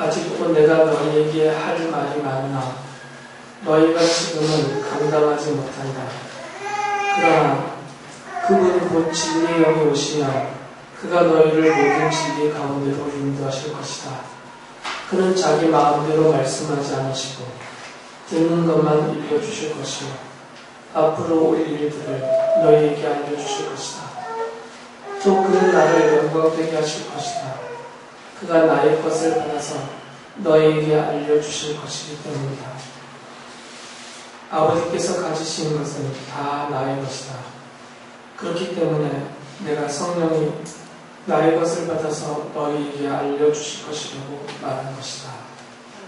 아직도 내가 너희에게 할 말이 많으나 너희가 지금은 감당하지 못한다. 그러나 그분 곧 진리의 영이 오시면 그가 너희를 모든 진리 가운데로 인도하실 것이다. 그는 자기 마음대로 말씀하지 않으시고 듣는 것만 읽어주실 것이요 앞으로 올 일들을 너희에게 알려주실 것이다. 또 그는 나를 영광되게 하실 것이다. 그가 나의 것을 받아서 너희에게 알려주실 것이기 때문이다. 아버지께서 가지신 것은 다 나의 것이다. 그렇기 때문에 내가 성령이 나의 것을 받아서 너희에게 알려주실 것이라고 말한 것이다.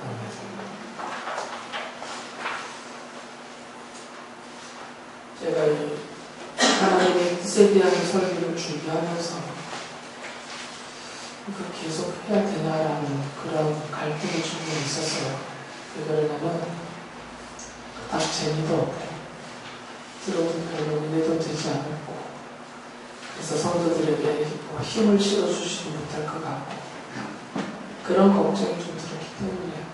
아멘. 제가 이 하나님의 뜻에 대한 설교를 준비하면서 이거 계속 해야 되나라는 그런 갈등이 조금 있었어요. 왜 그러냐면 딱 재미도 없고 들어도 별로 은혜도 되지 않았고 그래서 성도들에게 힘을 실어주지도 못할 것 같고 그런 걱정이 좀 들었기 때문이에요.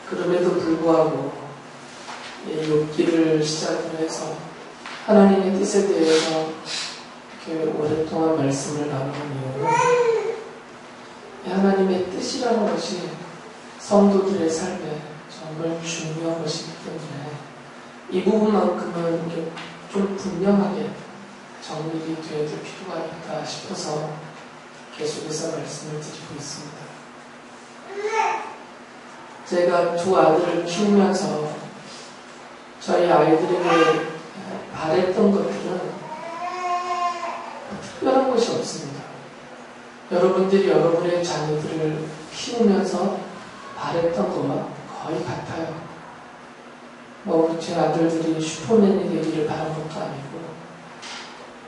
그럼에도 불구하고 욥기를 시작으로 해서 하나님의 뜻에 대해서 이렇게 오랫동안 말씀을 나누는 이유는 하나님의 뜻이라는 것이 성도들의 삶에 정말 중요한 것이기 때문에 이 부분만큼은 이렇게 좀 분명하게 정립이 되어야 될 필요가 있다 싶어서 계속해서 말씀을 드리고 있습니다. 제가 두 아들을 키우면서 저희 아이들에게 바랬던 것들은 특별한 것이 없습니다. 여러분들이 여러분의 자녀들을 키우면서 바랬던 것과 거의 같아요. 제 아들들이 슈퍼맨이 되기를 바란 것도 아니고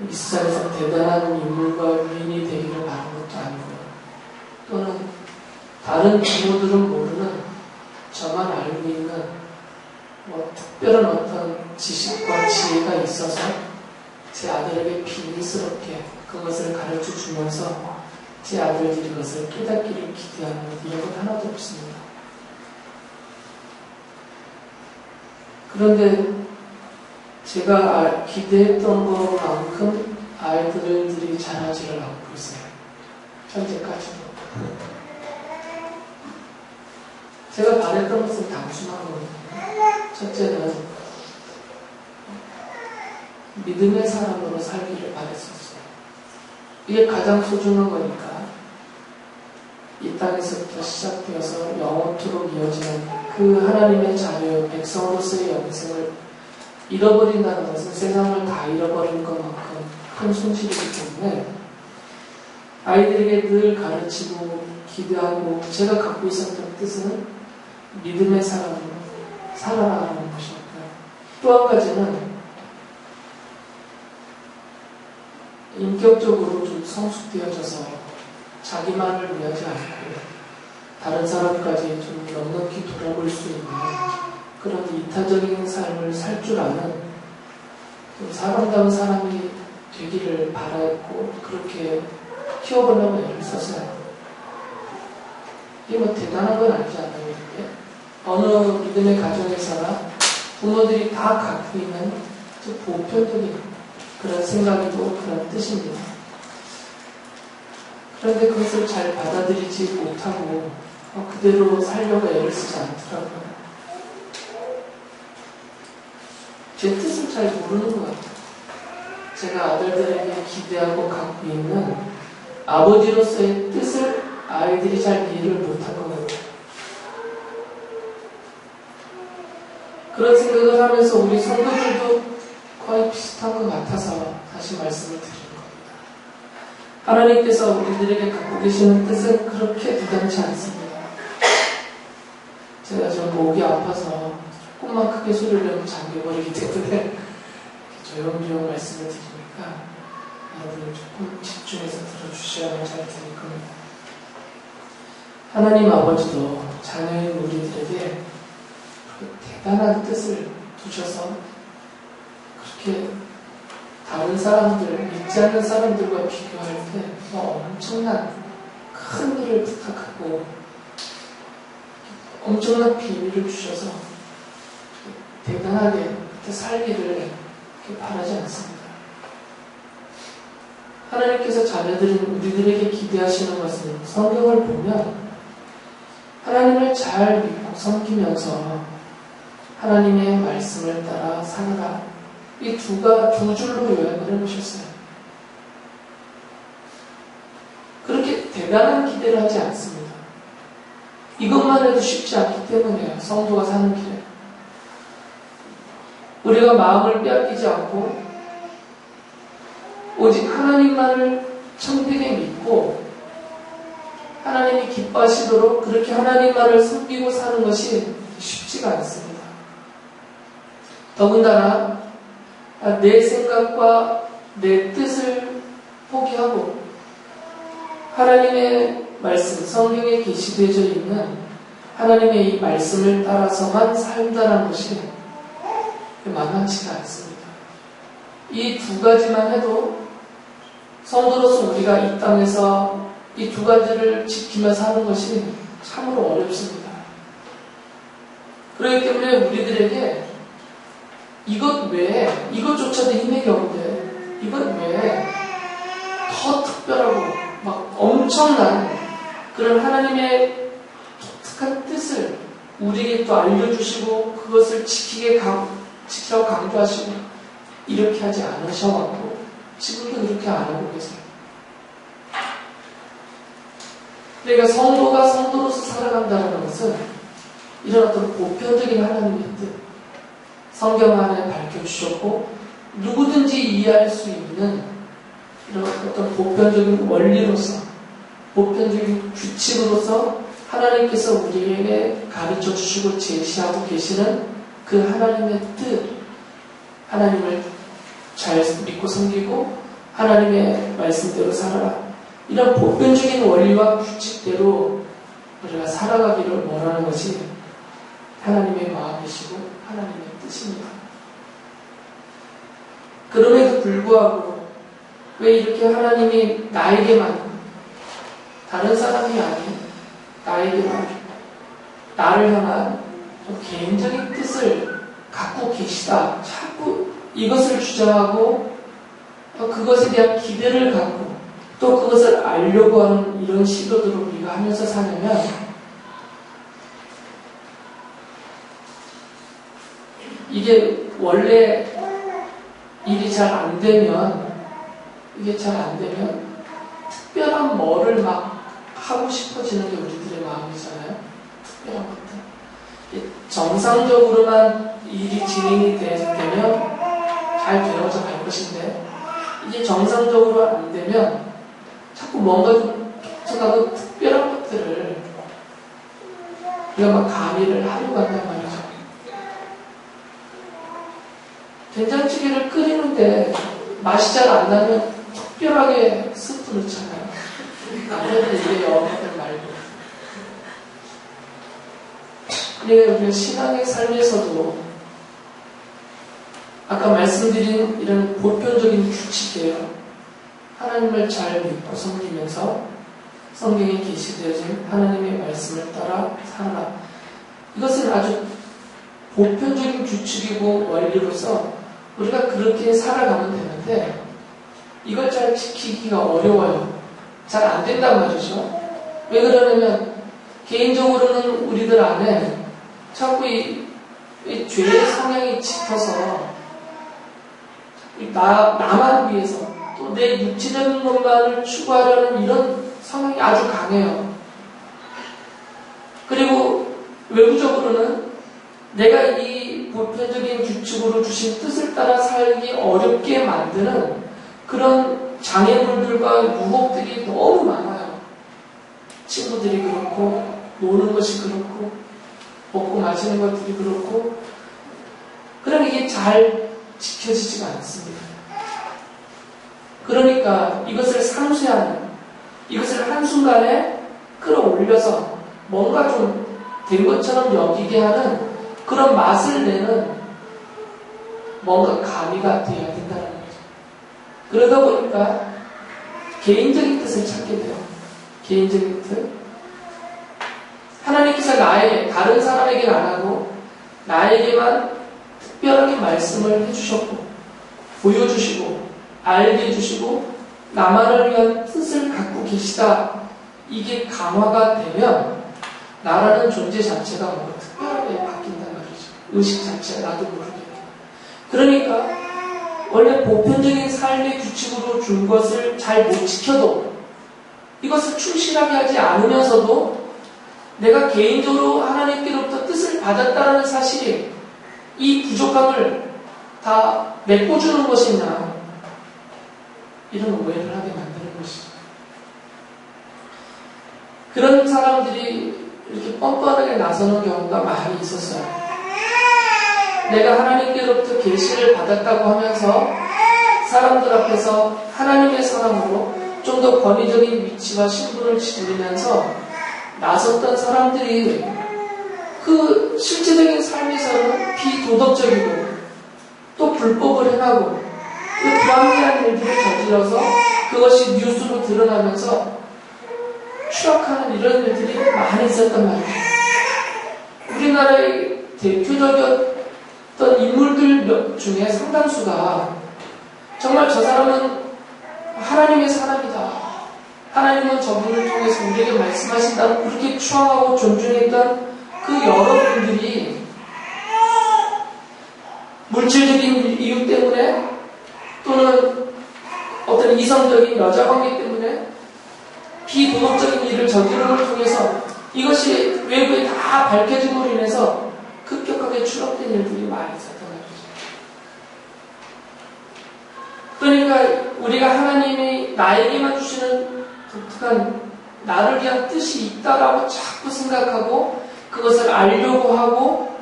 이 세상에서 대단한 인물과 위인이 되기를 바란 것도 아니고 또는 다른 부모들은 모르는 저만 알고 있는 특별한 어떤 지식과 지혜가 있어서 제 아들에게 비밀스럽게 그것을 가르쳐 주면서 제 아들들이 그것을 깨닫기를 기대하는 이런 건 하나도 없습니다. 그런데 제가 기대했던 것만큼 아이들이 잘하지를 않고 있어요. 현재까지도. 제가 바랬던 것은 단순한 거거든요. 첫째는 믿음의 사람으로 살기를 바랬었어요. 이게 가장 소중한 거니까 이 땅에서부터 시작되어서 영원토록 이어지는 그 하나님의 자녀 백성으로서의 영생을 잃어버린다는 것은 세상을 다 잃어버린 것만큼 큰 손실이기 때문에 아이들에게 늘 가르치고 기대하고 제가 갖고 있었던 뜻은 믿음의 사람으로 살아나가는 것이었고요. 또 한 가지는 인격적으로 좀 성숙되어져서 자기만을 위하지 않고 다른 사람까지 좀 넉넉히 돌아볼 수 있는 그런 이타적인 삶을 살 줄 아는 사람다운 사람이 되기를 바랐고 그렇게 키워보려고 애를 썼어요. 이게 대단한 건 아니지 않아요. 이게 어느 믿음의 가정에서나 부모들이 다 갖고 있는 보편적인 그런 생각이고 그런 뜻입니다. 그런데 그것을 잘 받아들이지 못하고 그대로 살려고 애를 쓰지 않더라고요. 제 뜻을 잘 모르는 것 같아요. 제가 아들들에게 기대하고 갖고 있는 아버지로서의 뜻을 아이들이 잘 이해를 못한 것 같아요. 그런 생각을 하면서 우리 성도들도 거의 비슷한 것 같아서 다시 말씀을 드리는 겁니다. 하나님께서 우리들에게 갖고 계시는 뜻은 그렇게 부담치 않습니다. 제가 좀 목이 아파서 조금만 크게 소리를 내면 잠겨버리기 때문에 조용조용 말씀을 드리니까 여러분이 조금 집중해서 들어주셔야 잘 들릴 겁니다. 하나님 아버지도 자녀인 우리들에게 대단한 뜻을 두셔서 그렇게 다른 사람들, 믿지 않는 사람들과 비교할 때 엄청난 큰 일을 부탁하고 엄청난 비밀을 주셔서 대단하게 그렇게 살기를 바라지 않습니다. 하나님께서 자녀들인 우리들에게 기대하시는 것은 성경을 보면 하나님을 잘 믿고 섬기면서 하나님의 말씀을 따라 살아라. 이 두 줄로 요약을 해놓으셨어요. 그렇게 대단한 기대를 하지 않습니다. 이것만 해도 쉽지 않기 때문이에요. 성도가 사는 길에. 우리가 마음을 빼앗기지 않고 오직 하나님만을 청되게 믿고 하나님이 기뻐하시도록 그렇게 하나님만을 섬기고 사는 것이 쉽지가 않습니다. 더군다나 내 생각과 내 뜻을 포기하고 하나님의 말씀, 성경에 게시되어져 있는 하나님의 이 말씀을 따라서만 살다라는 것이 만만치가 않습니다. 이 두 가지만 해도 성도로서 우리가 이 땅에서 이 두 가지를 지키며 사는 것이 참으로 어렵습니다. 그렇기 때문에 우리들에게 이것 외에, 이것조차도 힘의 경우인데 이것 외에 더 특별하고 막 엄청난 그런 하나님의 독특한 뜻을 우리에게 또 알려주시고 그것을 지키라고 강조하시고 이렇게 하지 않으셔왔고 지금도 그렇게 안 하고 계세요. 그러니까 성도가 성도로서 살아간다는 것은 이런 어떤 보편적인 하나님의 뜻, 성경 안에 밝혀주셨고 누구든지 이해할 수 있는 이런 어떤 보편적인 원리로서, 보편적인 규칙으로서 하나님께서 우리에게 가르쳐 주시고 제시하고 계시는 그 하나님의 뜻, 하나님을 잘 믿고 섬기고 하나님의 말씀대로 살아라. 이런 보편적인 원리와 규칙대로 우리가 살아가기를 원하는 것이 하나님의 마음이시고 하나님의 뜻입니다. 그럼에도 불구하고 왜 이렇게 하나님이 나에게만, 다른 사람이 아닌 나에게만, 나를 향한 개인적인 뜻을 갖고 계시다. 자꾸 이것을 주장하고 그것에 대한 기대를 갖고 또 그것을 알려고 하는 이런 시도들을 우리가 하면서 사냐면 이게 원래 일이 잘 안 되면 특별한 뭐를 막 하고 싶어지는 게 우리들의 마음이잖아요. 특별한 것들. 정상적으로만 일이 진행이 되면 잘 되어져 갈 것인데 이게 정상적으로 안 되면 자꾸 뭔가 좀 독특하고 특별한 것들을 우리가 막 가미를 하려고 한단 말이죠. 된장찌개를 끓이는데 맛이 잘 안 나면 특별하게 스프 넣잖아요. 아무래도 이게 영어들 말고. 그러니까 우리가 신앙의 삶에서도 아까 말씀드린 이런 보편적인 규칙이에요. 하나님을 잘 믿고 섬기면서 성경에 게시되어진 하나님의 말씀을 따라 살아라. 이것은 아주 보편적인 규칙이고 원리로서 우리가 그렇게 살아가면 되는데 이걸 잘 지키기가 어려워요. 잘 안 된단 말이죠. 왜 그러냐면 개인적으로는 우리들 안에 자꾸 이 죄의 성향이 짙어서 나만 위해서 또 내 육체적인 것만을 추구하려는 이런 성향이 아주 강해요. 그리고 외부적으로는 내가 이 보편적인 규칙으로 주신 뜻을 따라 살기 어렵게 만드는 그런 장애물들과 유혹들이 너무 많아요. 친구들이 그렇고 노는 것이 그렇고 먹고 마시는 것들이 그렇고 그럼 이게 잘 지켜지지가 않습니다. 그러니까 이것을 상쇄하는, 이것을 한순간에 끌어올려서 뭔가 좀 된 것처럼 여기게 하는 그런 맛을 내는 뭔가 가미가 되어야 된다는 거죠. 그러다 보니까 개인적인 뜻을 찾게 돼요. 개인적인 뜻. 하나님께서 나에게, 다른 사람에게는 안 하고 나에게만 특별하게 말씀을 해주셨고 보여주시고 알게 해주시고 나만을 위한 뜻을 갖고 계시다. 이게 강화가 되면 나라는 존재 자체가 뭔가 특별하게 바뀐단 말이죠. 의식 자체가 나도 모르게. 그러니까 원래 보편적인 삶의 규칙으로 준 것을 잘 못 지켜도 이것을 충실하게 하지 않으면서도 내가 개인적으로 하나님께로부터 뜻을 받았다는 사실이 이 부족함을 다 메꿔주는 것이냐, 이런 오해를 하게 만드는 것이죠. 그런 사람들이 이렇게 뻔뻔하게 나서는 경우가 많이 있었어요. 내가 하나님께로부터 계시를 받았다고 하면서 사람들 앞에서 하나님의 사람으로 좀 더 권위적인 위치와 신분을 지니면서 나섰던 사람들이 그 실제적인 삶에서는 비도덕적이고 또 불법을 행하고 그 불합리한 일들을 저질러서 그것이 뉴스로 드러나면서 추락하는 이런 일들이 많이 있었단 말이에요. 우리나라의 대표적이었던 인물들 중에 상당수가 정말 저 사람은 하나님의 사람이다. 하나님은 저분을 통해서 우리에게 말씀하신다고 그렇게 추앙하고 존중했던 그 여러분들이 물질적인 이유 때문에 또는 어떤 이성적인 여자 관계 때문에 비도덕적인 일을 저지름을 통해서 이것이 외부에 다 밝혀짐으로 인해서 급격하게 추락된 일들이 많이 있었던 거죠. 그러니까 우리가 하나님이 나에게만 주시는 독특한 나를 위한 뜻이 있다라고 자꾸 생각하고 그것을 알려고 하고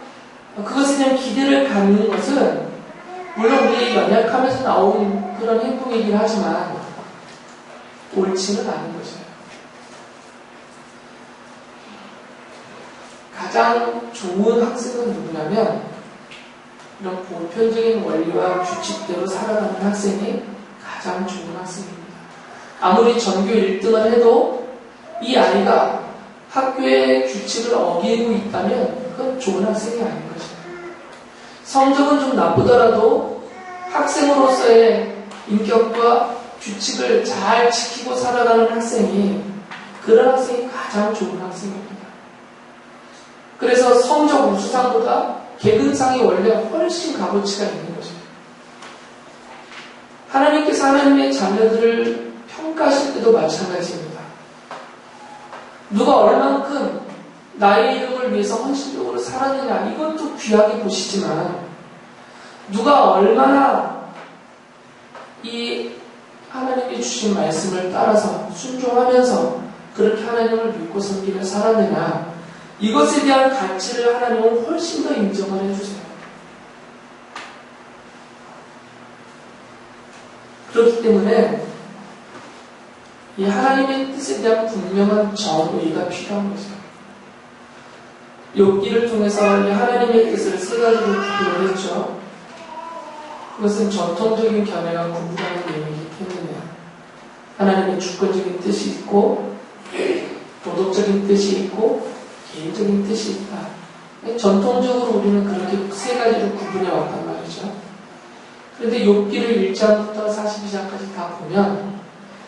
그것에 대한 기대를 갖는 것은 물론 우리의 연약함에서 나온 그런 행동이긴 하지만 옳지는 않은 것이에요. 가장 좋은 학생은 누구냐면 이런 보편적인 원리와 규칙대로 살아가는 학생이 가장 좋은 학생입니다. 아무리 전교 1등을 해도 이 아이가 학교의 규칙을 어기고 있다면 그건 좋은 학생이 아닌 것이에요. 성적은 좀 나쁘더라도 학생으로서의 인격과 규칙을 잘 지키고 살아가는 학생이 그런 학생이 가장 좋은 학생입니다. 그래서 성적 우수상보다 계급상이 원래 훨씬 값어치가 있는 것입니다. 하나님께서 하나님의 자녀들을 평가하실 때도 마찬가지입니다. 누가 얼만큼 나의 이름을 위해서 헌신적으로 살았느냐 이것도 귀하게 보시지만 누가 얼마나 이 하나님이 주신 말씀을 따라서 순종하면서 그렇게 하나님을 믿고 섬기며 살았느냐 이것에 대한 가치를 하나님은 훨씬 더 인정을 해주세요. 그렇기 때문에 이 하나님의 뜻에 대한 분명한 정의가 필요한 것이에요. 욥기를 통해서 이 하나님의 뜻을 세 가지로 구분을 했죠. 그것은 전통적인 견해가 구분하는 내용이기 때문에 하나님의 주권적인 뜻이 있고 도덕적인 뜻이 있고 개인적인 뜻이 있다. 전통적으로 우리는 그렇게 세 가지로 구분해 왔단 말이죠. 그런데 욥기를 1장부터 42장까지 다 보면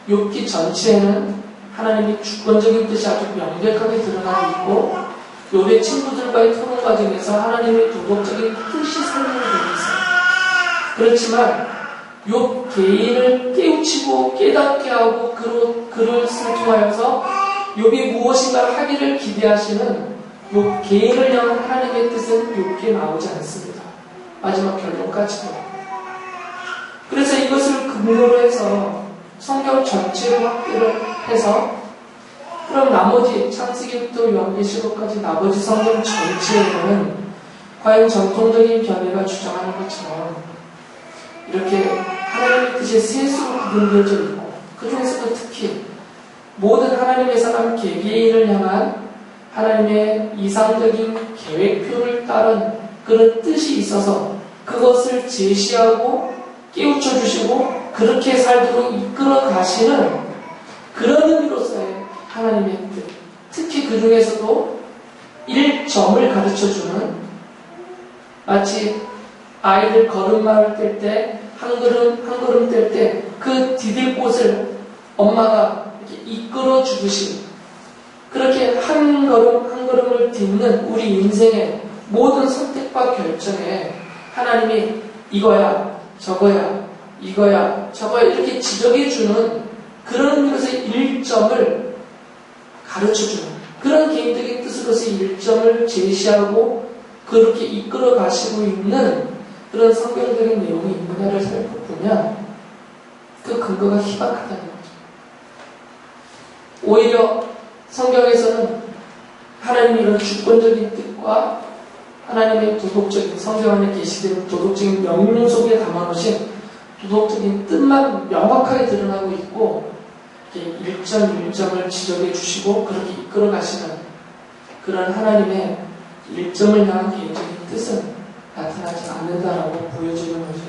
욥기 전체에는 하나님의 주권적인 뜻이 아주 명백하게 드러나고 있고 욥의 친구들과의 토론 과정에서 하나님의 도덕적인 뜻이 설명되고 있어요. 그렇지만 욥 개인을 깨우치고 깨닫게 하고 그것을 통하여서 욥이 무엇인가 하기를 기대하시는 욥 개인을 향한 하나님의 뜻은 욥기에 나오지 않습니다. 마지막 결론까지도. 그래서 이것을 근거로 해서 성경 전체를 확대를 해서 그럼 나머지 창세기부터 요한계시록까지 나머지 성경 전체에는 과연 전통적인 견해가 주장하는 것처럼 이렇게 하나님의 뜻이 셋으로 구분되어져 있고 그 중에서도 특히 모든 하나님의 사람 개개인을 향한 하나님의 이상적인 계획표를 따른 그런 뜻이 있어서 그것을 제시하고 깨우쳐 주시고 그렇게 살도록 이끌어 가시는 그런 의미로서의 하나님의 뜻, 특히 그 중에서도 1점을 가르쳐주는, 마치 아이들 걸음마를 뗄 때 한 걸음 뗄 때 그 디딜 곳을 엄마가 이렇게 이끌어 주듯이, 그렇게 한 걸음을 딛는 우리 인생의 모든 선택과 결정에 하나님이 이거야 저거야 이거야 저거야 이렇게 지적해주는 그런 의미로서 1점을 가르쳐주는, 그런 개인적인 뜻으로서 1점을 제시하고 그렇게 이끌어 가시고 있는 그런 성경적인 내용이 있느냐를 살펴보면 그 근거가 희박하다는 거죠. 오히려 성경에서는 하나님의 이런 주권적인 뜻과 하나님의 도덕적인, 성경 안에 계시되는 도덕적인 명령 속에 담아놓으신 도덕적인 뜻만 명확하게 드러나고 있고, 1점 지적해 주시고 그렇게 이끌어 가시는 그런 하나님의 1점을 향한 개인적인 뜻은 나타나지 않는다라고 보여주는 거죠.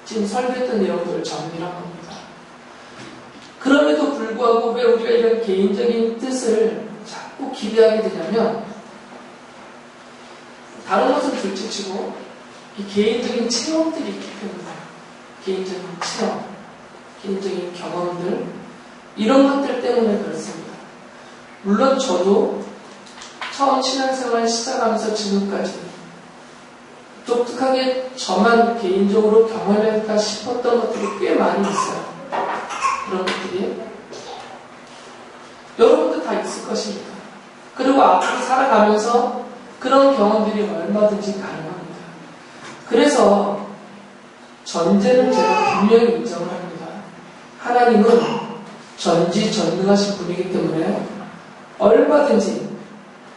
지금 설교했던 내용들을 정리한 겁니다. 그럼에도 불구하고 왜 우리가 이런 개인적인 뜻을 자꾸 기대하게 되냐면, 다른 것은 둘째치고 이 개인적인 체험들이 있기 때문에, 개인적인 체험, 개인적인 경험들, 이런 것들 때문에 그렇습니다. 물론 저도 처음 신앙생활 시작하면서 지금까지 독특하게 저만 개인적으로 경험했다 싶었던 것들이 꽤 많이 있어요. 그런 것들이 여러분도 다 있을 것입니다. 그리고 앞으로 살아가면서 그런 경험들이 얼마든지 가능합니다. 그래서 전제는 제가 분명히 인정을 합니다. 하나님은 전지전능하신 분이기 때문에 얼마든지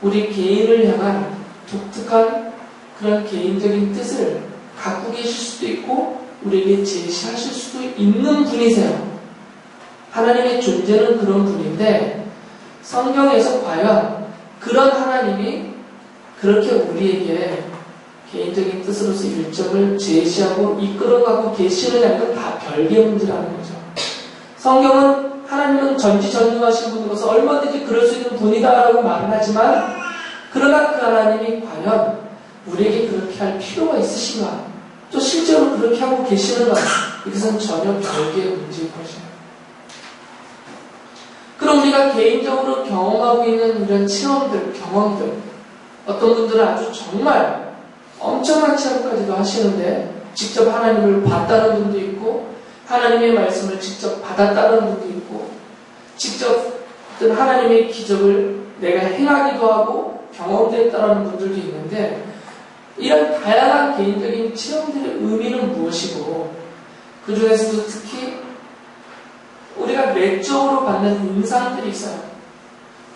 우리 개인을 향한 독특한 그런 개인적인 뜻을 갖고 계실 수도 있고 우리에게 제시하실 수도 있는 분이세요. 하나님의 존재는 그런 분인데, 성경에서 과연 그런 하나님이 그렇게 우리에게 개인적인 뜻으로서 1점을 제시하고 이끌어가고 계시느냐, 이건 다 별개의 문제라는 거죠. 성경은 하나님은 전지전능하신 분으로서 얼마든지 그럴 수 있는 분이다라고 말을 하지만, 그러나 그 하나님이 과연 우리에게 그렇게 할 필요가 있으신가, 또 실제로 그렇게 하고 계시는가, 이것은 전혀 별개의 문제인 것이에요. 그럼 우리가 개인적으로 경험하고 있는 이런 체험들, 경험들, 어떤 분들은 아주 정말 엄청난 체험까지도 하시는데 직접 하나님을 봤다는 분도 있고, 하나님의 말씀을 직접 받았다는 분도 있고, 직접 어떤 하나님의 기적을 내가 행하기도 하고 경험됐다는 분들도 있는데, 이런 다양한 개인적인 체험들의 의미는 무엇이고, 그 중에서도 특히 우리가 내적으로 받는 인상들이 있어요.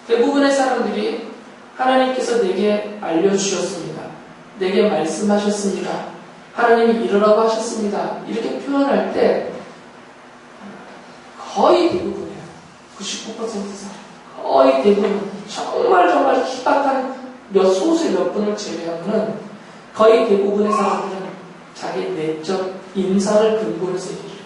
대부분의 사람들이 하나님께서 내게 알려주셨습니다, 내게 말씀하셨습니다, 하나님이 이러라고 하셨습니다, 이렇게 표현할 때 거의 대부분이에요. 99% 이상 거의 대부분, 정말 희박한 소수의 몇 분을 제외하고는 거의 대부분의 사람들은 자기 내적 인상을 근거로 해서 얘기해요.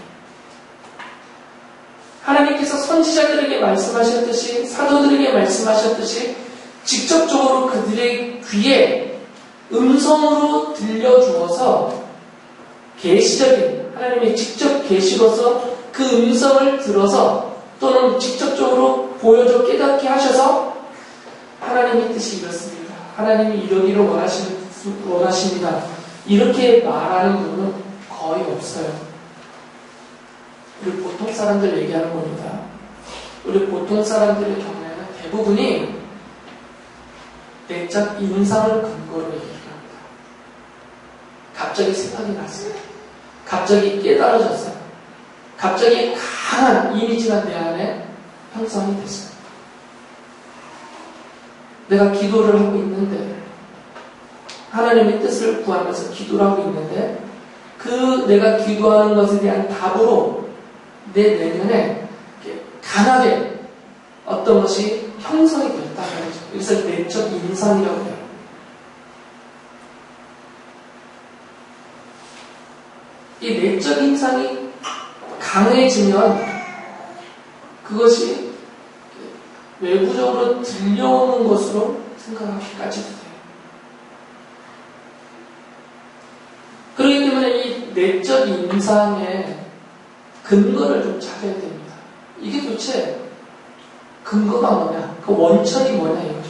하나님께서 선지자들에게 말씀하셨듯이, 사도들에게 말씀하셨듯이 직접적으로 그들의 귀에 음성으로 들려주어서, 계시적인 하나님의 직접 계시로서 그 음성을 들어서 또는 직접적으로 보여줘 깨닫게 하셔서 하나님의 뜻이 이렇습니다, 하나님이 이러기를 원하십니다, 이렇게 말하는 분은 거의 없어요. 우리 보통 사람들 얘기하는 겁니다. 우리 보통 사람들의 경우에는 대부분이 내적 인상을 근거로 얘기합니다. 갑자기 생각이 났어요. 갑자기 깨달아졌어요. 갑자기 강한 이미지가 내 안에 형성이 됐어요. 내가 기도를 하고 있는데, 하나님의 뜻을 구하면서 기도를 하고 있는데, 그 내가 기도하는 것에 대한 답으로 내 내면에 강하게 어떤 것이 형성이 됐다는 거죠. 그래서 내적 인상이라고 해요. 이 내적 인상이 강해지면 그것이 외부적으로 들려오는 것으로 생각하기까지도 돼요. 그렇기 때문에 이 내적 인상의 근거를 좀 찾아야 됩니다. 이게 도대체 근거가 뭐냐, 그 원천이 뭐냐 이거죠.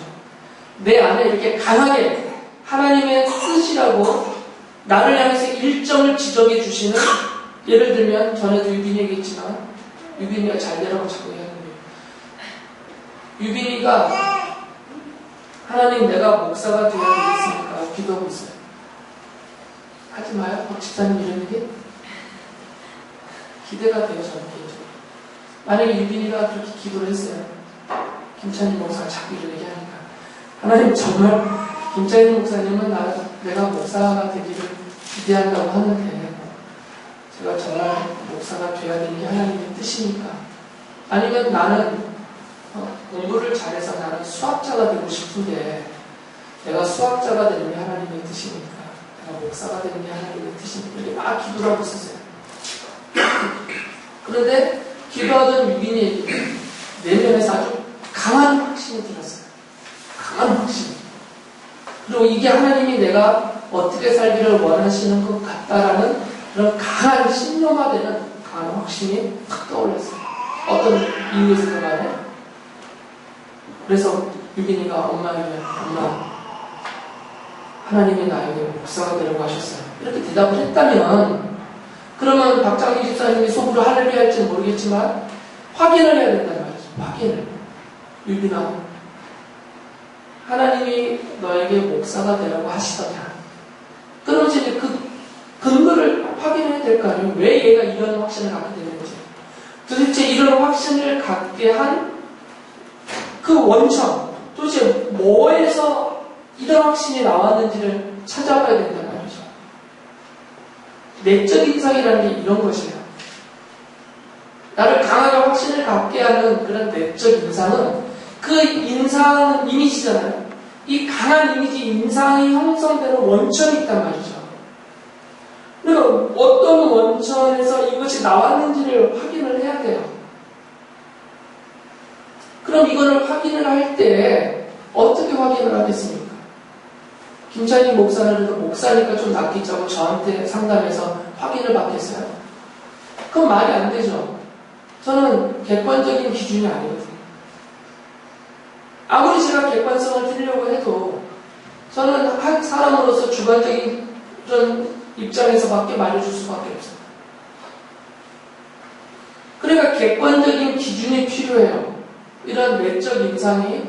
내 안에 이렇게 강하게 하나님의 뜻이라고 나를 향해서 일정을 지적해 주시는, 예를 들면 전에도 유빈이 얘기했지만 유빈이가 잘 되라고 자꾸 얘기하는 거예요. 유빈이가 하나님 내가 목사가 되어야 되겠습니까? 기도하고 있어요. 하지 마요. 집사님 이런 얘기 기대가 돼요. 저는 개인적으로. 만약에 유빈이가 그렇게 기도를 했어요. 김찬희 목사가 자꾸 이런 얘기하니까 하나님 정말 김찬희 목사님은 내가 목사가 되기를 기대한다고 하는데 제가 정말 목사가 돼야 되는 게 하나님의 뜻이니까, 아니면 나는 공부를 잘해서 나는 수학자가 되고 싶은데 내가 수학자가 되는 게 하나님의 뜻이니까, 내가 목사가 되는 게 하나님의 뜻이니까, 이렇게 막 기도를 하고 있었어요. 그런데 기도하던 유빈이에게 내면에서 아주 강한 확신이 들었어요. 강한 확신. 그리고 이게 하나님이 내가 어떻게 살기를 원하시는 것 같다라는 그런 강한 신념화되는 강한 확신이 탁 떠올랐어요. 어떤 이유에서 간에. 그래서 유빈이가 엄마에게, 엄마, 하나님이 나에게 목사가 되라고 하셨어요. 이렇게 대답을 했다면, 그러면 박장기 집사님이 속으로 할렐루야 할지는 모르겠지만 확인을 해야 된다는 말이죠. 확인을. 유빈아, 하나님이 너에게 목사가 되라고 하시더냐. 그러면 이제 그 근거를 확인해야 될 거 아니에요. 왜 얘가 이런 확신을 갖게 되는지. 도대체 이런 확신을 갖게 한 그 원천, 도대체 뭐에서 이런 확신이 나왔는지를 찾아봐야 된단 말이죠. 내적 인상이라는 게 이런 것이에요. 나를 강하게 확신을 갖게 하는 그런 내적 인상은, 그 인상은 이미지잖아요. 이 강한 이미지, 인상이 형성되는 원천이 있단 말이죠. 그러니까 어떤 원천에서 이것이 나왔는지를 확인을 해야 돼요. 그럼 이거를 확인을 할 때 어떻게 확인을 하겠습니까? 김찬희 목사는 목사니까 좀 낫겠자고 저한테 상담해서 확인을 받겠어요? 그건 말이 안 되죠. 저는 객관적인 기준이 아니거든요. 아무리 제가 객관성을 드리려고 해도 저는 한 사람으로서 주관적인 그런 입장에서밖에 말해줄 수밖에 없어요. 그러니까 객관적인 기준이 필요해요. 이런 내적 인상이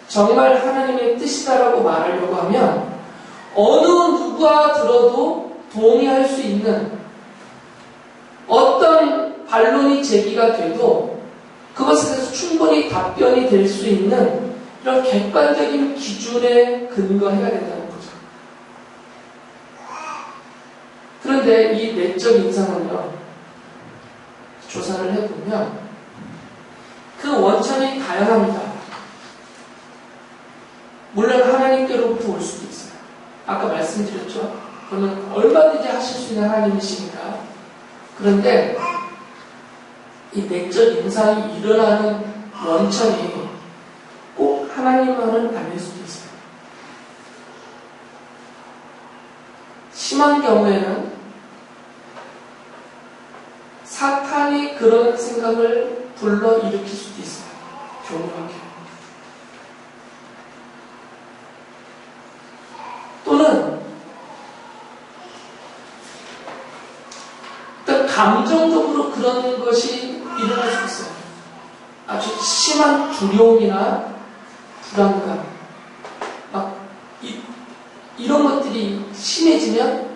정말 하나님의 뜻이다라고 말하려고 하면 어느 누가 들어도 동의할 수 있는 어떤 반론이 제기가 돼도 그것에 대해서 충분히 답변이 될 수 있는 이런 객관적인 기준에 근거해야 된다는 거죠. 그런데 이 내적 인상은요, 조사를 해보면 그 원천이 다양합니다. 물론 하나님께로부터 올 수도 있어요. 아까 말씀드렸죠. 그러면 얼마든지 하실 수 있는 하나님이시니까. 그런데 이 내적 인상이 일어나는 원천이 꼭 하나님만은 아닐 수도 있어요. 심한 경우에는 사탄이 그런 생각을 불러일으킬 수도 있어요. 교묘하게. 또는 일단 감정적으로 그런 것이 일어날 수 있어요. 아주 심한 두려움이나 불안감, 막 이런 것들이 심해지면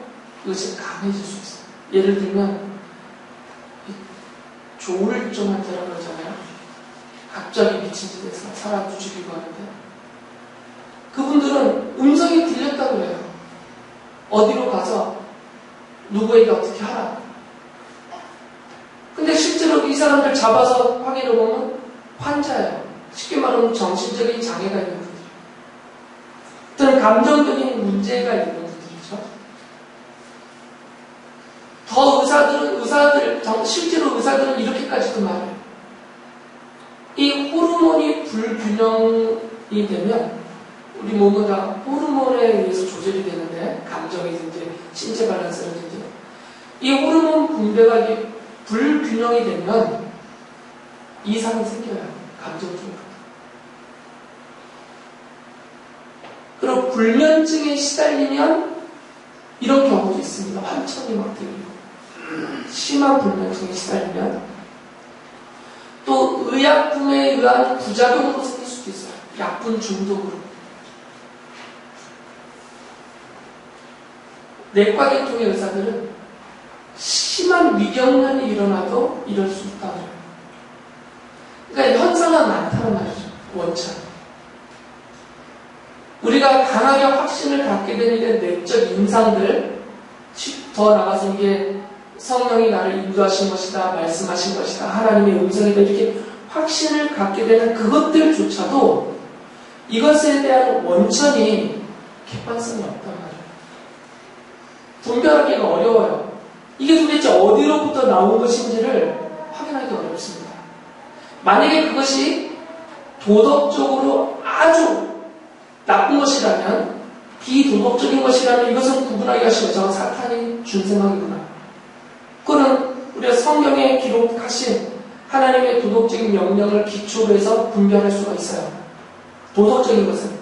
이것이 강해질 수 있어요. 예를 들면 조울증 환자라고 그러잖아요. 갑자기 미친 짓에서 사람도 죽이고 하는데 그분들은 음성이 들렸다고 그래요. 어디로 가서 누구에게 어떻게 하라. 근데 실제로 이 사람들 잡아서 확인해보면 환자예요. 쉽게 말하면 정신적인 장애가 있는 분들이에요. 또는 감정적인 문제가 있는 분들이죠. 더 실제로 의사들은 이렇게까지도 말해요. 이 호르몬이 불균형이 되면 우리 몸은 다 호르몬에 의해서 조절이 되는데 감정이든지 신체 밸런스라든지 이 호르몬 분배가 불균형이 되면 이상이 생겨요. 감정적으로. 그리고 불면증에 시달리면 이런 경우도 있습니다. 환청이 막 들리고 심한 불면증에 시달리면 또 의약품에 의한 부작용으로 생길 수도 있어요. 약품 중독으로. 내과계통의 의사들은 심한 위경련이 일어나도 이럴 수 있다고 해요. 그러니까 현상은 많다는 말이죠. 원천. 우리가 강하게 확신을 갖게 되는 내적 인상들, 더 나가서 이게 성령이 나를 인도하신 것이다, 말씀하신 것이다, 하나님의 음성이다, 이렇게 확신을 갖게 되는 그것들조차도 이것에 대한 원천이 객관성이 없단 말이에요. 분별하기가 어려워요. 이게 도대체 어디로부터 나온 것인지를 확인하기 어렵습니다. 만약에 그것이 도덕적으로 아주 나쁜 것이라면, 비도덕적인 것이라면 이것은 구분하기가 쉬워요. 저건 사탄이 준 생각이구나. 그거는 우리가 성경에 기록하신 하나님의 도덕적인 명령을 기초로 해서 분별할 수가 있어요. 도덕적인 것은.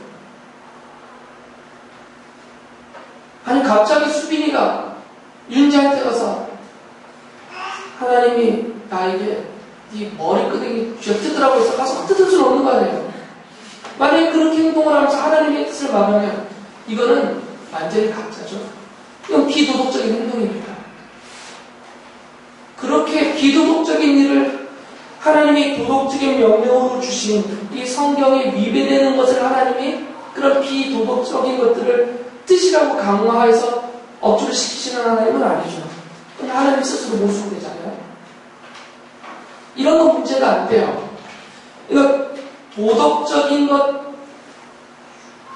아니 갑자기 수빈이가 윤지한테 가서 하나님이 나에게 네 머리끄댕이 쥐어뜯으라고 해서 가서 뜯을 수는 없는 거 아니에요. 만약에 그렇게 행동을 하면서 하나님의 뜻을 말하면 이거는 완전히 가짜죠. 이건 비도덕적인 행동입니다. 그렇게 비도덕적인 일을 하나님이 도덕적인 명령으로 주신 이 성경에 위배되는 것을 하나님이 그런 비도덕적인 것들을 뜻이라고 강화해서 억지로 시키시는 하나님은 아니죠. 하나님 스스로 모순되잖아요. 이런 건 문제가 안 돼요. 그러니까 도덕적인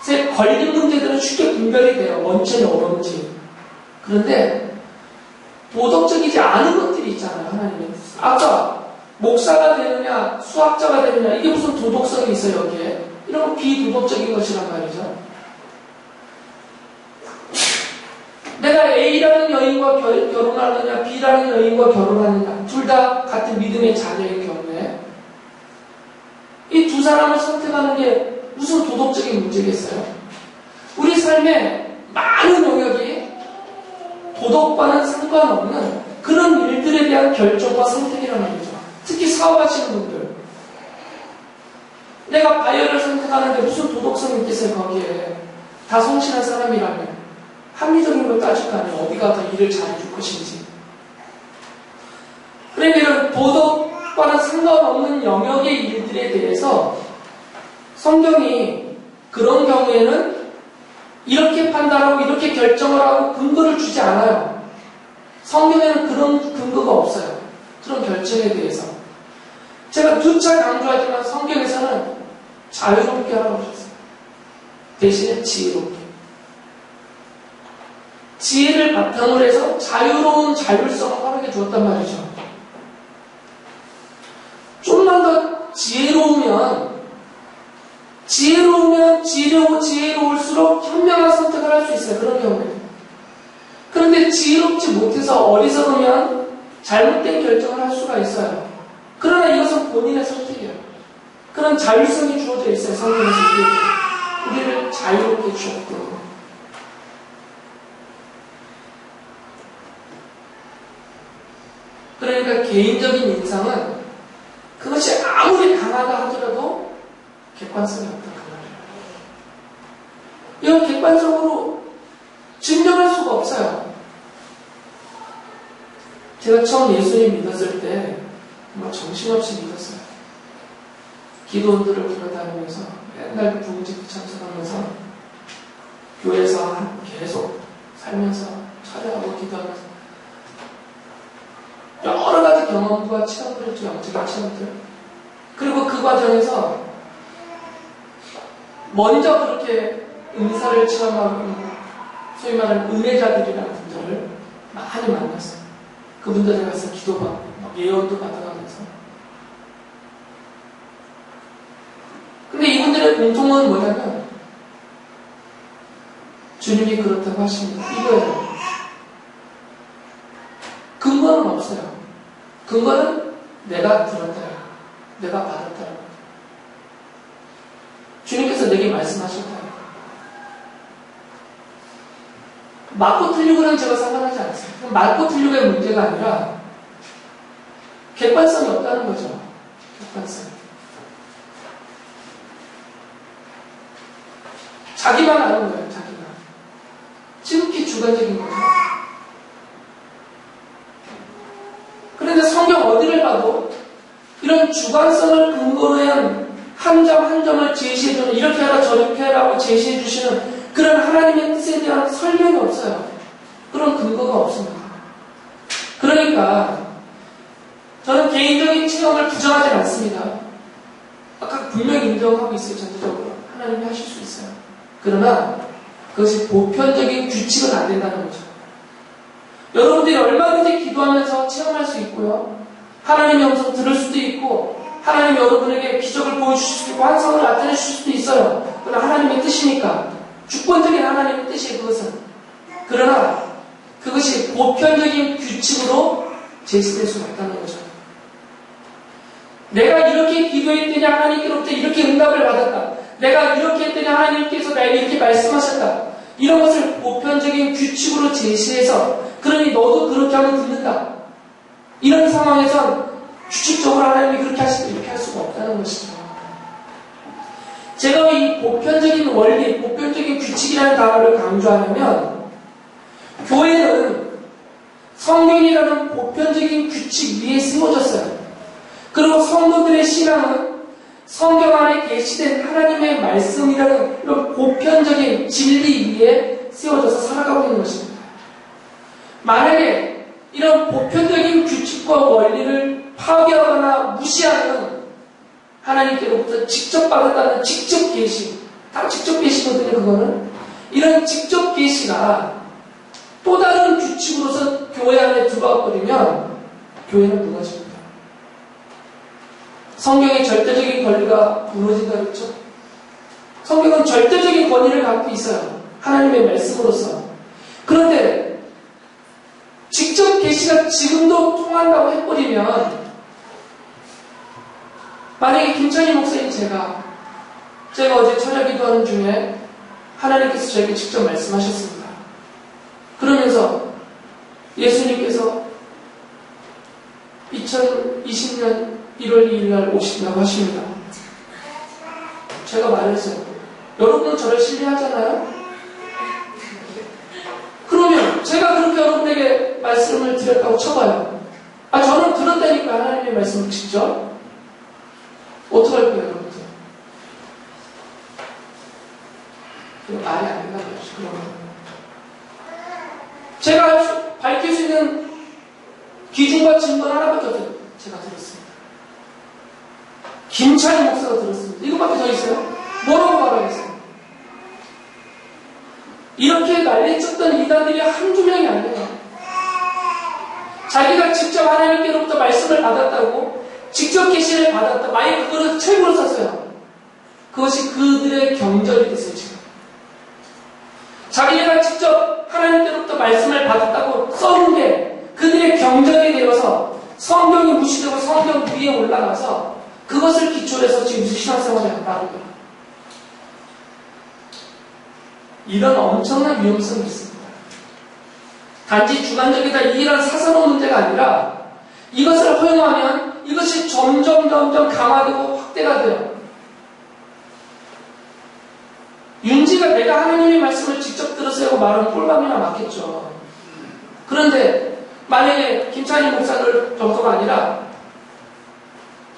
것에 걸린 문제들은 쉽게 분별이 돼요. 원천이 어떤지. 그런데 도덕적이지 않은 것들이 있잖아요. 하나님의 뜻. 아까 목사가 되느냐 수학자가 되느냐 이게 무슨 도덕성이 있어요. 여기에. 이런 건 비도덕적인 것이란 말이죠. 내가 A라는 여인과 결혼하느냐 B라는 여인과 결혼하느냐 둘 다 같은 믿음의 자녀인 경우에 이 두 사람을 선택하는 게 무슨 도덕적인 문제겠어요? 우리 삶의 많은 영역이 도덕과는 상관없는 그런 일들에 대한 결정과 선택이라는 거죠. 특히 사업하시는 분들. 내가 바이어를 선택하는데 무슨 도덕성이 있겠어요, 거기에. 다 성실한 사람이라면. 합리적인 걸 따질 거 아니에요. 어디가 더 일을 잘해줄 것인지. 그러니까 이런 도덕과는 상관없는 영역의 일들에 대해서 성경이 그런 경우에는 이렇게 판단하고 이렇게 결정을 하고 근거를 주지 않아요. 성경에는 그런 근거가 없어요. 그런 결정에 대해서. 제가 누차 강조하지만 성경에서는 자유롭게 하라고 하셨어요. 대신에 지혜롭게. 지혜를 바탕으로 해서 자유로운 자율성을 허락해 주었단 말이죠. 좀만 더 지혜로울수록 현명한 선택을 할 수 있어요. 그런 경우에. 그런데 지혜롭지 못해서 어리석으면 잘못된 결정을 할 수가 있어요. 그러나 이것은 본인의 선택이에요. 그런 자율성이 주어져 있어요. 성경에서 우리를 자유롭게 주었고. 그러니까 개인적인 인상은 그것이 아무리 강하다 하더라도 객관성이 없다 그 말이에요. 이건 객관적으로 증명할 수가 없어요. 제가 처음 예수님 믿었을 때 정말 정신없이 믿었어요. 기도원들을 돌아다니면서 맨날 부흥집회 참석하면서 교회에서 계속 살면서 철회하고 기도하면서 여러 가지 경험과 체험들을 했죠. 영적인 체험들. 그리고 그 과정에서 먼저 그렇게 은사를 체험하고 소위 말하는 은혜자들이라는 분들을 많이 만났어요. 그분들에 가서 기도받고 예언도 받아가면서 그들의 공통은 뭐냐면 주님이 그렇다고 하십니다. 이거예요. 근거는 없어요. 근거는 내가 들었다. 내가 받았다. 주님께서 내게 말씀하셨다. 맞고 틀리고는 제가 상관하지 않습니다. 맞고 틀리고의 문제가 아니라 객관성이 없다는 거죠. 객관성. 자기만 아는 거예요. 자기만. 지극히 주관적인 거죠. 그런데 성경 어디를 봐도 이런 주관성을 근거로 한 한 점 한 점을 제시해주는, 이렇게 하라 저렇게 하라고 제시해주시는 그런 하나님의 뜻에 대한 설명이 없어요. 그런 근거가 없습니다. 그러니까 저는 개인적인 체험을 부정하지 않습니다. 아까 분명히 인정하고 있어요. 전체적으로 하나님이 하실 수 있어요. 그러나 그것이 보편적인 규칙은 안 된다는 거죠. 여러분들이 얼마든지 기도하면서 체험할 수 있고요. 하나님의 음성 들을 수도 있고, 하나님이 여러분에게 기적을 보여주실 수도 있고, 환상을 나타내 주실 수도 있어요. 그러나 하나님의 뜻이니까, 주권적인 하나님의 뜻이에요, 그것은. 그러나 그것이 보편적인 규칙으로 제시될 수가 있다는 거죠. 내가 이렇게 기도했더니 하나님께로부터 이렇게 응답을 받았다. 내가 이렇게 했더니 하나님께서 나에게 이렇게 말씀하셨다. 이런 것을 보편적인 규칙으로 제시해서, 그러니 너도 그렇게 하면 듣는다. 이런 상황에선 규칙적으로 하나님이 그렇게 하시고 이렇게 할 수가 없다는 것이죠. 제가 이 보편적인 원리, 보편적인 규칙이라는 단어를 강조하려면, 교회는 성경이라는 보편적인 규칙 위에 세워졌어요. 그리고 성도들의 신앙은 성경 안에 계시된 하나님의 말씀이라는 이런 보편적인 진리 위에 세워져서 살아가고 있는 것입니다. 만약에 이런 보편적인 규칙과 원리를 파괴하거나 무시하는 하나님께로부터 직접 받았다는 직접 계시, 다 직접 계시거든요. 그거는 이런 직접 계시가 또 다른 규칙으로서 교회 안에 들어와 버리면 교회는 무너집니다. 성경의 절대적인 권리가 무너진다 그랬죠? 성경은 절대적인 권위를 갖고 있어요. 하나님의 말씀으로서. 그런데 직접 계시가 지금도 통한다고 해버리면, 만약에 김찬희 목사님 제가 어제 철야 기도하는 중에 하나님께서 저에게 직접 말씀하셨습니다. 그러면서 예수님께서 2020년 1월 2일 날 오신다고 하십니다. 제가 말했어요. 여러분은 저를 신뢰하잖아요? 그러면 제가 그렇게 여러분에게 말씀을 드렸다고 쳐봐요. 저는 들었다니까 하나님의 말씀을 직접. 어떡할 거예요, 여러분들? 말이 안 된다는 거죠. 그러면 제가 밝힐 수 있는 기준과 증거 하나밖에 없어요. 제가 들었습니다. 김찬희 목사가 들었습니다. 이것밖에 더 있어요? 뭐라고 말하겠어요? 이렇게 난리쳤던 이단들이 한두 명이 아니에요. 자기가 직접 하나님께로부터 말씀을 받았다고, 직접 계시를 받았다. 만약 그거를 최고로 썼어요. 그것이 그들의 경절이 됐어요, 지금. 자기가 직접 하나님께로부터 말씀을 받았다고 써온 게 그들의 경절이 되어서 성경이 무시되고 성경 위에 올라가서 그것을 기초로 해서 지금 신앙생활을 한다는 거예요. 이런 엄청난 위험성이 있습니다. 단지 주관적이다 이런 사사로운 문제가 아니라 이것을 허용하면 이것이 점점 강화되고 확대가 돼요. 윤지가 내가 하나님의 말씀을 직접 들었어요 하고 말하면 꼴감이나 맞겠죠. 그런데 만약에 김찬희 목사를 정도가 아니라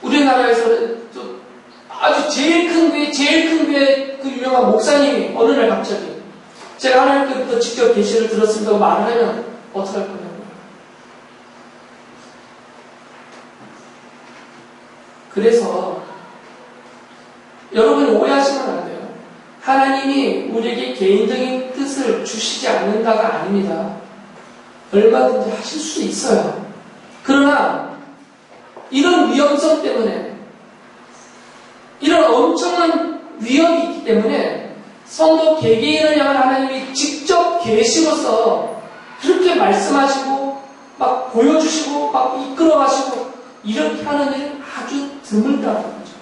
우리나라에서 아주 제일 큰 교회 그 유명한 목사님이 어느 날 갑자기 제가 하나님께로부터 직접 계시를 들었습니다고 말을 하면 어떻게 할 거냐고요. 그래서 여러분이 오해하시면 안 돼요. 하나님이 우리에게 개인적인 뜻을 주시지 않는다가 아닙니다. 얼마든지 하실 수 있어요. 그러나 이런 위험성 때문에, 이런 엄청난 위협이 있기 때문에 성도 개개인을 향한 하나님이 직접 계시로서 그렇게 말씀하시고 막 보여주시고 막 이끌어가시고 이렇게 하는 일은 아주 드물다는 거죠.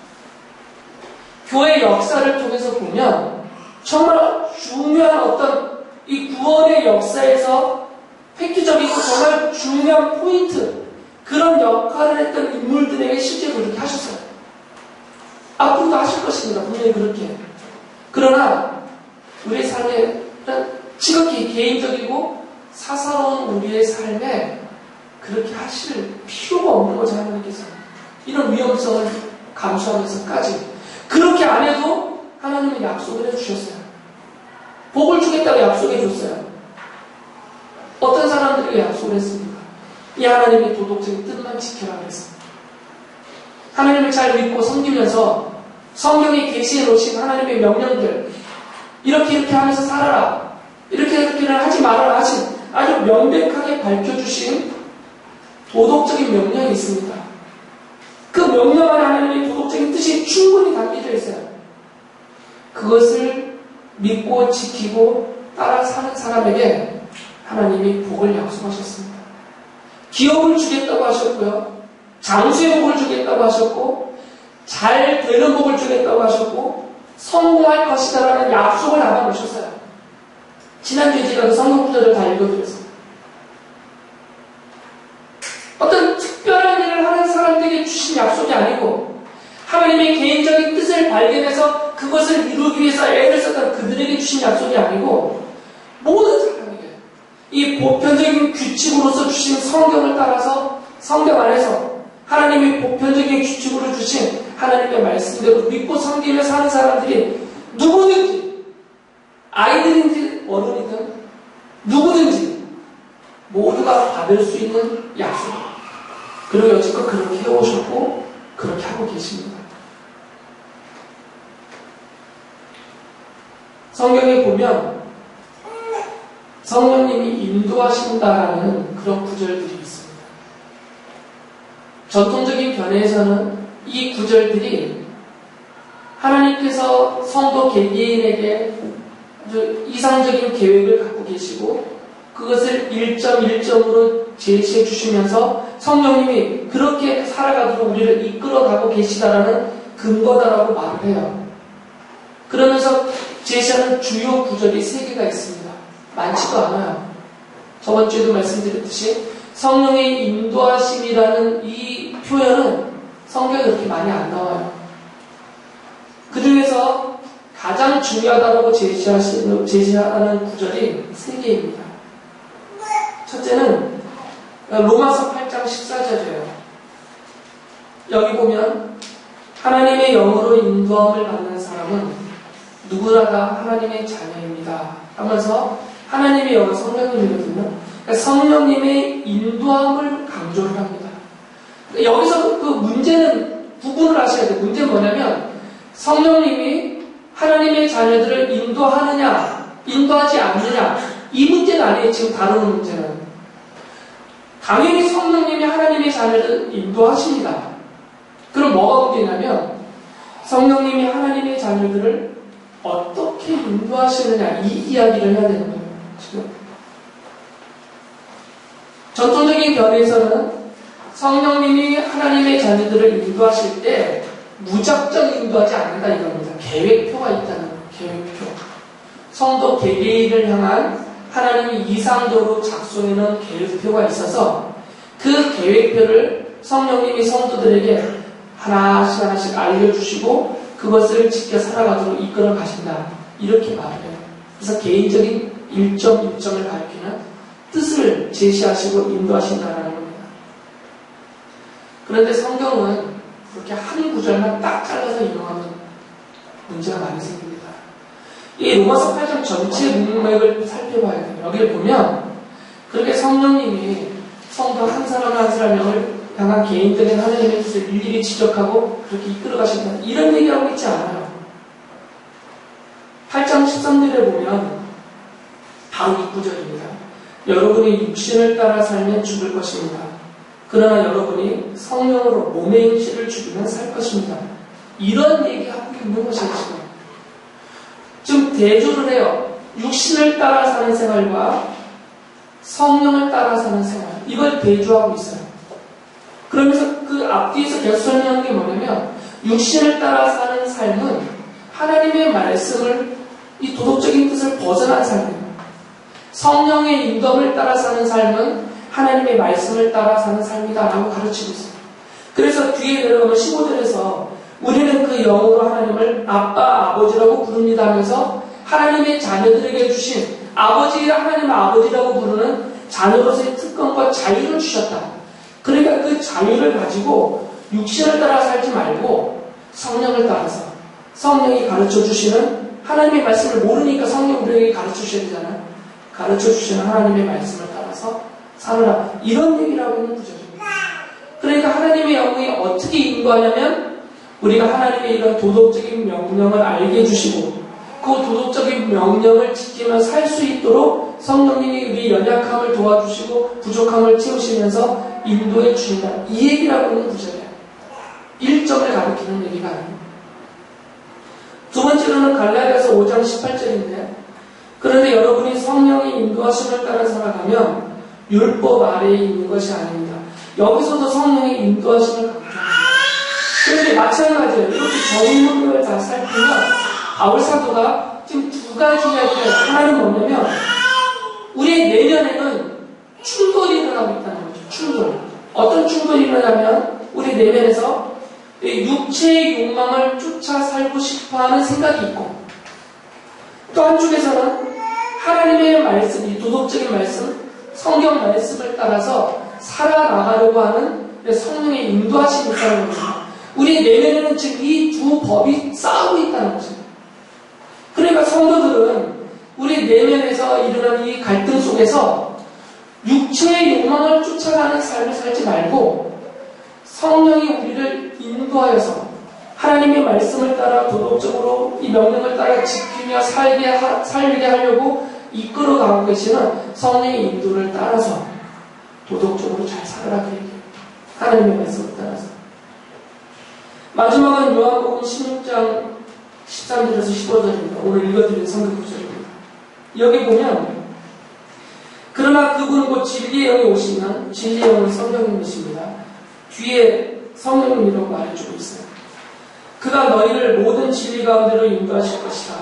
교회 역사를 통해서 보면 정말 중요한 어떤 이 구원의 역사에서 획기적이고 정말 중요한 포인트, 그런 역할을 했던 인물들에게 실제로 그렇게 하셨어요. 앞으로도 하실 것입니다. 분명히 그렇게. 그러나 우리의 삶에 지극히 개인적이고 사사로운 우리의 삶에 그렇게 하실 필요가 없는 거죠. 하나님께서 이런 위험성을 감수하면서까지 그렇게 안 해도 하나님은 약속을 해주셨어요. 복을 주겠다고 약속해 줬어요. 어떤 사람들에게 약속을 했습니까? 이 하나님의 도덕적인 뜻만 지켜라 그랬습니다. 하나님을 잘 믿고 섬기면서 성경에 계시해 놓으신 하나님의 명령들, 이렇게 하면서 살아라, 이렇게는 하지 말아라 하신 아주 명백하게 밝혀주신 도덕적인 명령이 있습니다. 그 명령 안에 하나님의 도덕적인 뜻이 충분히 담겨져 있어요. 그것을 믿고 지키고 따라 사는 사람에게 하나님이 복을 약속하셨습니다. 기업을 주겠다고 하셨고요. 장수의 복을 주겠다고 하셨고, 잘 되는 복을 주겠다고 하셨고, 성공할 것이다라는 약속을 담아놓으셨어요. 지난주에 제가 그 성경 구절을 다 읽어드렸습니다. 어떤 특별한 일을 하는 사람들에게 주신 약속이 아니고, 하나님의 개인적인 뜻을 발견해서 그것을 이루기 위해서 애를 썼던 그들에게 주신 약속이 아니고, 모든 사람에게 이 보편적인 규칙으로서 주신 성경을 따라서 성경 안에서 하나님이 보편적인 규칙으로 주신 하나님의 말씀대로 믿고 섬기며 사는 사람들이 누구든지, 아이들인지 어른이든 누구든지 모두가 받을 수 있는 약속. 그리고 여지껏 그렇게 해오셨고 그렇게 하고 계십니다. 성경에 보면 성령님이 인도하신다라는 그런 구절들이 있습니다. 전통적인 견해에서는 이 구절들이 하나님께서 성도 개개인에게 아주 이상적인 계획을 갖고 계시고 그것을 1.1점으로 제시해 주시면서 성령님이 그렇게 살아가도록 우리를 이끌어가고 계시다라는 근거다라고 말을 해요. 그러면서 제시하는 주요 구절이 3개가 있습니다. 많지도 않아요. 저번 주에도 말씀드렸듯이 성령의 인도하심이라는 이 표현은 성경에 그렇게 많이 안 나와요. 그 중에서 가장 중요하다고 제시하는 구절이 3개입니다. 첫째는 로마서 8장 14절이에요. 여기 보면 하나님의 영으로 인도함을 받는 사람은 누구나 다 하나님의 자녀입니다 하면서 하나님의 영은 성령님이거든요. 그러니까 성령님의 인도함을 강조를 합니다. 여기서 그 문제는 구분을 하셔야 돼요. 문제는 뭐냐면 성령님이 하나님의 자녀들을 인도하느냐 인도하지 않느냐 이 문제는 아니에요. 지금 다루는 문제는. 당연히 성령님이 하나님의 자녀들을 인도하십니다. 그럼 뭐가 문제냐면 성령님이 하나님의 자녀들을 어떻게 인도하시느냐 이 이야기를 해야 되는 거예요. 지금 전통적인 견해에서는 성령님이 하나님의 자녀들을 인도하실 때 무작정 인도하지 않는다 이겁니다. 계획표가 있다는 계획표. 성도 개개인을 향한 하나님이 이상적으로 작성해놓은 계획표가 있어서 그 계획표를 성령님이 성도들에게 하나씩 알려주시고 그것을 지켜 살아가도록 이끌어 가신다. 이렇게 말해요. 그래서 개인적인 1.1점을 가리키는 뜻을 제시하시고 인도하신다는 겁니다. 그런데 성경은 그렇게 한 구절만 딱 잘라서 인용하면 문제가 많이 생깁니다. 이 로마서 8장 전체 문맥을 살펴봐야 돼요. 여기를 보면 그렇게 성령님이 성도 한 사람 한 사람을 향한 개인적인 하나님의 뜻을 일일이 지적하고 그렇게 이끌어 가신다. 이런 얘기하고 있지 않아요. 8장 13절에 보면 바로 이 구절입니다. 여러분이 육신을 따라 살면 죽을 것입니다. 그러나 여러분이 성령으로 몸의 행실을 죽이면 살 것입니다. 이런 얘기하고 있는 것이에요, 지금. 대조를 해요. 육신을 따라 사는 생활과 성령을 따라 사는 생활. 이걸 대조하고 있어요. 그러면서 그 앞뒤에서 계속 설명하는 게 뭐냐면 육신을 따라 사는 삶은 하나님의 말씀을 이 도덕적인 뜻을 벗어난 삶이에요. 성령의 인도를 따라 사는 삶은 하나님의 말씀을 따라 사는 삶이다라고 가르치고 있어요. 그래서 뒤에 내려가면 15절에서 우리는 그 영으로 하나님을 아빠, 아버지라고 부릅니다 하면서 하나님의 자녀들에게 주신 하나님의 아버지라고 부르는 자녀로서의 특권과 자유를 주셨다. 그러니까 그 자유를 가지고 육신을 따라 살지 말고 성령을 따라서 성령이 가르쳐 주시는 하나님의 말씀을 모르니까 성령 우리에게 가르쳐 주셔야 되잖아요. 가르쳐 주시는 하나님의 말씀을 따라서 살아라. 이런 얘기라고 하는 구절입니다. 그러니까 하나님의 영이 어떻게 인도하냐면 우리가 하나님의 이런 도덕적인 명령을 알게 해주시고 그 도덕적인 명령을 지키며 살 수 있도록 성령님이 우리 연약함을 도와주시고 부족함을 채우시면서 인도해 주신다. 이 얘기라고 하는 구절이에요. 1점을 가리키는 얘기가 아닙니다. 두 번째로는 갈라디아서 5장 18절인데 그런데 여러분이 성령의 인도하심을 따라 살아가면 율법 아래에 있는 것이 아닙니다. 여기서도 성령의 인도하심을 강조합니다. 그런데 마찬가지예요. 이렇게 전문을 다 살피면 바울 사도가 지금 두 가지 이야기가 있어요. 하나는 뭐냐면 우리의 내면에는 충돌이 일어나고 있다는 거죠. 충돌. 어떤 충돌이 일어나면 우리 내면에서 육체의 욕망을 쫓아 살고 싶어하는 생각이 있고 또 한쪽에서는 하나님의 말씀, 이 도덕적인 말씀, 성경 말씀을 따라서 살아나가려고 하는 성령의 인도하심이 있다는 겁니다. 우리 내면에는 지금 이 두 법이 싸우고 있다는 거죠. 그러니까 성도들은 우리 내면에서 일어나는 이 갈등 속에서 육체의 욕망을 쫓아가는 삶을 살지 말고 성령이 우리를 인도하여서 하나님의 말씀을 따라 도덕적으로 이 명령을 따라 지키며 살게 하려고 이끌어가고 계시는 성령의 인도를 따라서 도덕적으로 잘 살아라 그 얘기예요. 하나님의 말씀을 따라서. 마지막은 요한복음 16장 13절에서 15절입니다. 오늘 읽어드린 성경 구절입니다. 여기 보면 그러나 그분 곧 진리의 영이 오시면 진리의 영은 성령님이십니다. 뒤에 성령님이라고 말해주고 있어요. 그가 너희를 모든 진리 가운데로 인도하실 것이다.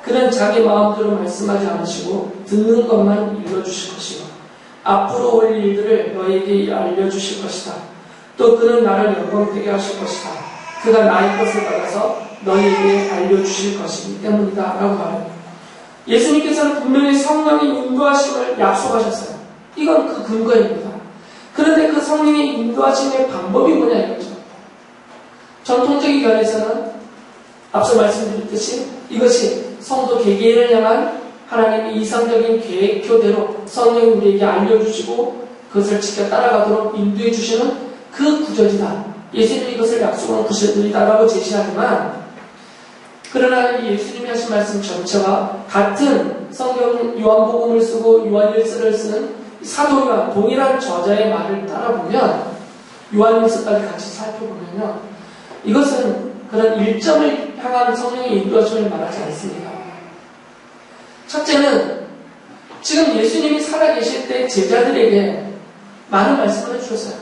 그는 자기 마음대로 말씀하지 않으시고 듣는 것만 읽어주실 것이고 앞으로 올 일들을 너희에게 알려주실 것이다. 또 그는 나를 영광되게 하실 것이다. 그가 나의 것을 받아서 너희에게 알려주실 것이기 때문이다 라고 말합니다. 예수님께서는 분명히 성령의 인도하심을 약속하셨어요. 이건 그 근거입니다. 그런데 그 성령의 인도하심의 방법이 뭐냐 이거죠. 전통적인 견해에서는 앞서 말씀드렸듯이 이것이 성도 개개인을 향한 하나님의 이상적인 계획표대로 성령이 우리에게 알려주시고 그것을 지켜 따라가도록 인도해 주시는 그 구절이다. 예수님이 이것을 약속한 구절이다라고 제시하지만 그러나 예수님이 하신 말씀 전체와 같은 성경 요한복음을 쓰고 요한일서를 쓴 사도 요한 동일한 저자의 말을 따라보면 요한일서까지 같이 살펴보면요. 이것은 그런 일점을 향한 성령의 인도하심을 말하지 않습니다. 첫째는 지금 예수님이 살아계실 때 제자들에게 많은 말씀을 해주셨어요.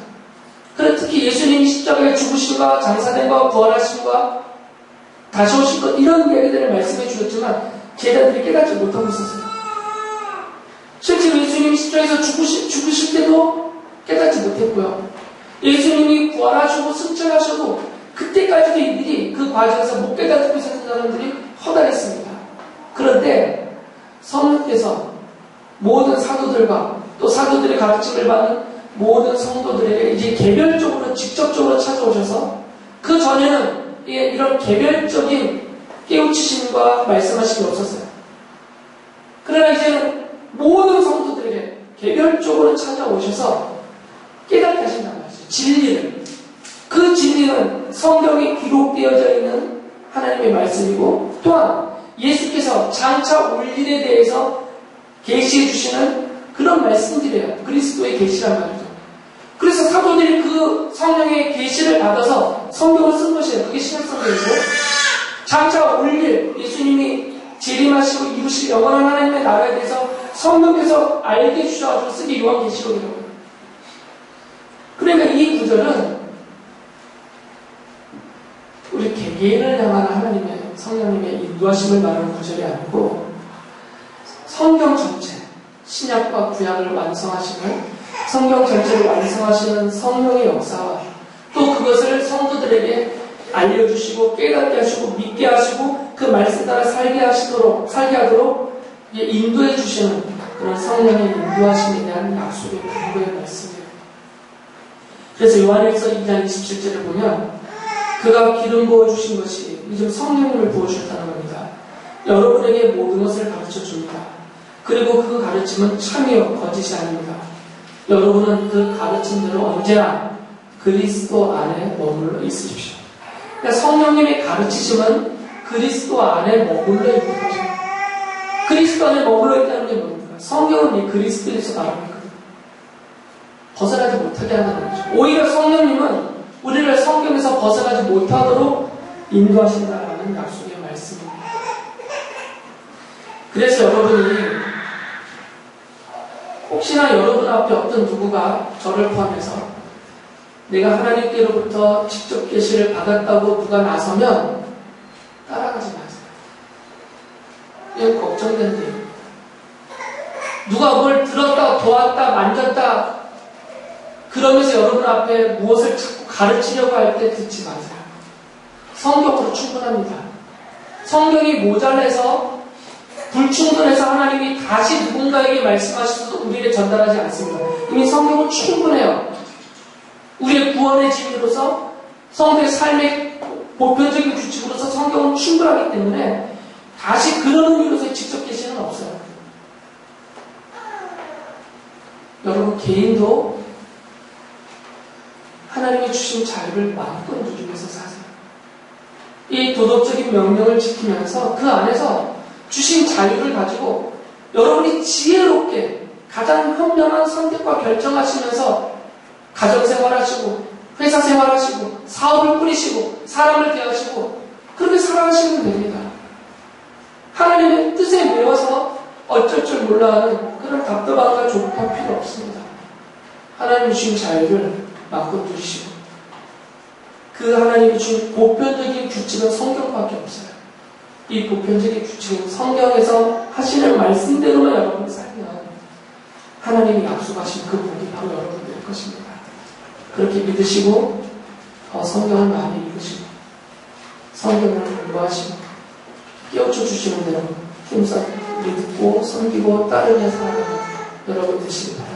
그리고 특히 예수님이 십자가에 죽으심과 장사됨과 부활하심과 다시 오실 것 이런 얘기들을 말씀해 주셨지만 제자들이 깨닫지 못하고 있었어요. 실제로 예수님이 십자가에서 죽으실 때도 깨닫지 못했고요. 예수님이 부활하시고 승천하셔도 그때까지도 이들이 그 과정에서 못 깨닫고 있었던 사람들이 허다했습니다. 그런데 성령께서 모든 사도들과 또 사도들의 가르침을 받는 모든 성도들에게 이제 개별적으로 직접적으로 찾아오셔서 그 전에는 이런 개별적인 깨우치심과 말씀하심이 없었어요. 그러나 이제는 모든 성도들에게 개별적으로 찾아오셔서 깨닫게 하신단 말이죠. 진리를. 그 진리는 성경에 기록되어져 있는 하나님의 말씀이고 또한 예수께서 장차 올 일에 대해서 계시해 주시는 그런 말씀들이에요. 그리스도의 계시란 말이죠. 그래서 사도들이 그 성령의 계시를 받아서 성경을 쓴 것이에요. 그게 신약성경이고 장차 올 일 예수님이 영원한 하나님의 나라에 대해서 성령께서 알게 해주셔가지고 쓰기 요한계시록이라고요. 그러니까 이 구절은 우리 개개인을 향한 하나님의 성령님의 인도하심을 말하는 구절이 아니고 성경 전체, 신약과 구약을 완성하시는 성경 전체를 완성하시는 성령의 역사와 또 그것을 성도들에게 알려주시고 깨닫게 하시고 믿게 하시고 그 말씀 따라 살게 하도록 인도해 주시는 그런 성령의 인도하심에 대한 약속의 근거의 말씀이에요. 그래서 요한일서 2장 27절을 보면 그가 기름 부어주신 것이 이제 성령님을 부어주셨다는 겁니다. 여러분에게 모든 것을 가르쳐 줍니다. 그리고 그 가르침은 참이요 거짓이 아닙니다. 여러분은 그 가르침대로 언제나 그리스도 안에 머물러 있으십시오. 그러니까 성령님의 가르치심은 그리스도 안에 머물러 있는 거죠. 그리스도 안에 머물러 있다는 게 뭡니까? 성경은 이 그리스도에서 나옵니까? 벗어나지 못하게 한다는 거죠. 오히려 성령님은 우리를 성경에서 벗어나지 못하도록 인도하신다는 약속의 말씀입니다. 그래서 여러분이 혹시나 여러분 앞에 어떤 누구가 저를 포함해서 내가 하나님께로부터 직접 계시를 받았다고 누가 나서면 따라가지 마세요. 이건 걱정된대요. 누가 뭘 들었다, 도왔다, 만졌다 그러면서 여러분 앞에 무엇을 자꾸 가르치려고 할 때 듣지 마세요. 성경으로 충분합니다. 성경이 모자라서 불충분해서 하나님이 다시 누군가에게 말씀하셔도 우리에게 전달하지 않습니다. 이미 성경은 충분해요. 우리의 구원의 진리로서 성도의 삶의 보편적인 규칙으로서 성경은 충분하기 때문에 다시 그런 의미로서의 직접 계시는 없어요. 여러분 개인도 하나님이 주신 자유를 마음껏 누리면서 사세요. 이 도덕적인 명령을 지키면서 그 안에서 주신 자유를 가지고 여러분이 지혜롭게 가장 현명한 선택과 결정하시면서 가정생활하시고 회사생활하시고 사업을 꾸리시고 사람을 대하시고 그렇게 살아가시면 됩니다. 하나님의 뜻에 매여서 어쩔 줄 몰라하는 그런 답답함과 조급할 필요 없습니다. 하나님이 주신 자유를 마음껏 누리시고 그 하나님이 주신 보편적인 규칙은 성경밖에 없어요. 이 보편적인 규칙은 성경에서 하시는 말씀대로만 여러분이 살면 하나님이 약속하신 그 복이 바로 여러분 될 것입니다. 그렇게 믿으시고 성경을 많이 읽으시고 성경을 공부하시고 깨우쳐 주시는 대로 힘써 믿고 섬기고 따르며 살아가는 여러분 되시기 바랍니다.